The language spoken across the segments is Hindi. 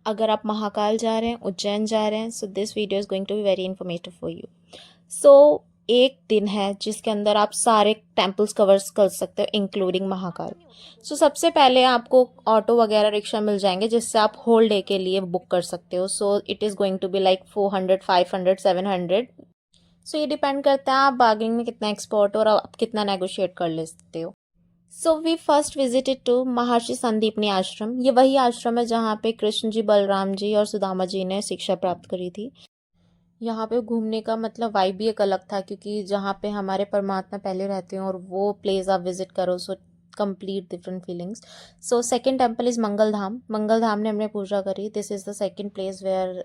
अगर आप महाकाल जा रहे हैं, उज्जैन जा रहे हैं, so this video is going to be very informative for you. So एक दिन है जिसके अंदर आप सारे टेम्पल्स कवर्स कर सकते हो इंक्लूडिंग महाकाल। सो सबसे पहले आपको ऑटो वगैरह रिक्शा मिल जाएंगे जिससे आप होल डे के लिए बुक कर सकते हो। So it is going to be like 400, 500, 700। So ये डिपेंड करता है आप बार्गेनिंग में कितना एक्सपर्ट हो और आप कितना नेगोशिएट कर ले सकते हो। So we first visited to Maharshi Sandipani आश्रम। ये वही आश्रम है जहाँ पे कृष्ण जी, बलराम जी और सुदामा जी ने शिक्षा प्राप्त करी थी। यहाँ पे घूमने का मतलब वाइब भी एक अलग था, क्योंकि जहाँ पे हमारे परमात्मा पहले रहते हैं और वो प्लेस आप विजिट करो, so complete different feelings. So second temple is Mangal Dham. Mangal Dham ने हमने पूजा करी। This is the second place where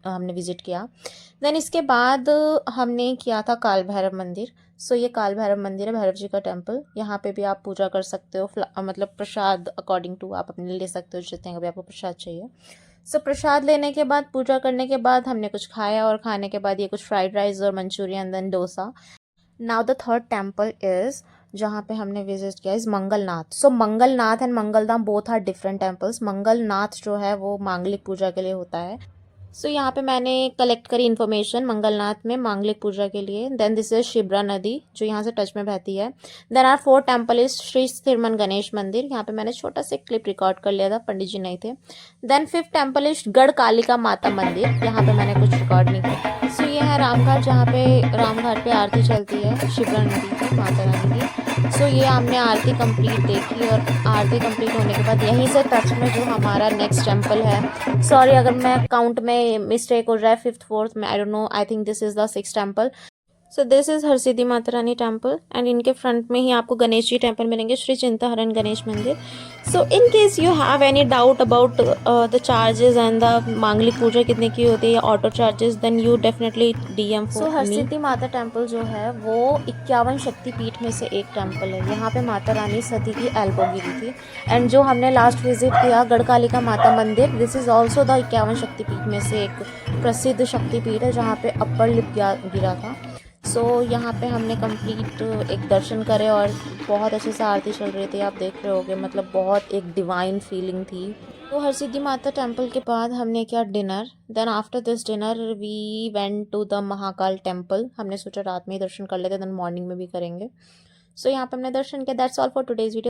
हमने विजिट किया। देन इसके बाद हमने किया था काल भैरव मंदिर। सो ये काल भैरव मंदिर है, भैरव जी का टेम्पल। यहाँ पे भी आप पूजा कर सकते हो, मतलब प्रसाद अकॉर्डिंग टू आप अपने ले सकते हो जितने भी आपको प्रसाद चाहिए। सो प्रसाद लेने के बाद, पूजा करने के बाद हमने कुछ खाया, और खाने के बाद ये कुछ फ्राइड राइस और Manchurian, then dosa. Now the third temple is, जहाँ पे हमने विजिट किया, is Mangalnath. So Mangalnath and Mangaldham both are different temples. Mangalnath जो है वो मांगलिक पूजा के लिए होता है। सो यहाँ पे मैंने कलेक्ट करी इन्फॉर्मेशन मंगलनाथ में मांगलिक पूजा के लिए। देन दिस इज शिब्रा नदी जो यहाँ से टच में बहती है। Then our fourth temple is Shri Sthirman Ganesh Mandir. यहाँ पे मैंने छोटा सा क्लिप रिकॉर्ड कर लिया था, पंडित जी नहीं थे। देन फिफ्थ टेम्पल इज गढ़ कालिका माता मंदिर। यहाँ पे मैंने कुछ रिकॉर्ड नहीं किया। सो ये है रामघाट, जहाँ पे रामघाट पे आरती चलती है शिब्रा नदी की, माता रानी की। सो ये हमने आरती कंप्लीट देखी, और आरती कंप्लीट होने के बाद यहीं से टच में जो हमारा नेक्स्ट टेम्पल है, सॉरी अगर मैं काउंट में मिस्टेक हो रहा है, फिफ्थ फोर्थ में, I don't know, I think this is the six temple. So this is Harsiddhi Mata Rani temple, and इनके फ्रंट में ही आपको गणेश जी टेम्पल मिलेंगे, Shri Chintaharan Ganesh Mandir. So in case you have any doubt about the charges and the Manglik puja कितने की होती है, auto charges, then you definitely DM for me. Harsiddhi Mata temple जो है वो 51 शक्तिपीठ में से एक टेम्पल है। यहाँ पे माता रानी सती की एल्बो गिरी थी। एंड जो हमने लास्ट विजिट किया गढ़कालिका माता मंदिर, दिस इज ऑल्सो द 51 शक्तिपीठ में से एक प्रसिद्ध शक्तिपीठ है जहाँ पे अपर लिप गिरा था। सो यहाँ पे हमने कंप्लीट एक दर्शन करे, और बहुत अच्छे से आरती चल रही थी, आप देख रहे होगे, मतलब बहुत एक डिवाइन फीलिंग थी। तो हरसिद्धि माता टेम्पल के बाद हमने किया dinner. Then after this dinner we went to the Mahakal temple. हमने सोचा रात में ही दर्शन कर लेते, देन मॉर्निंग में भी करेंगे। सो यहाँ पे हमने दर्शन किया। That's all for today's video.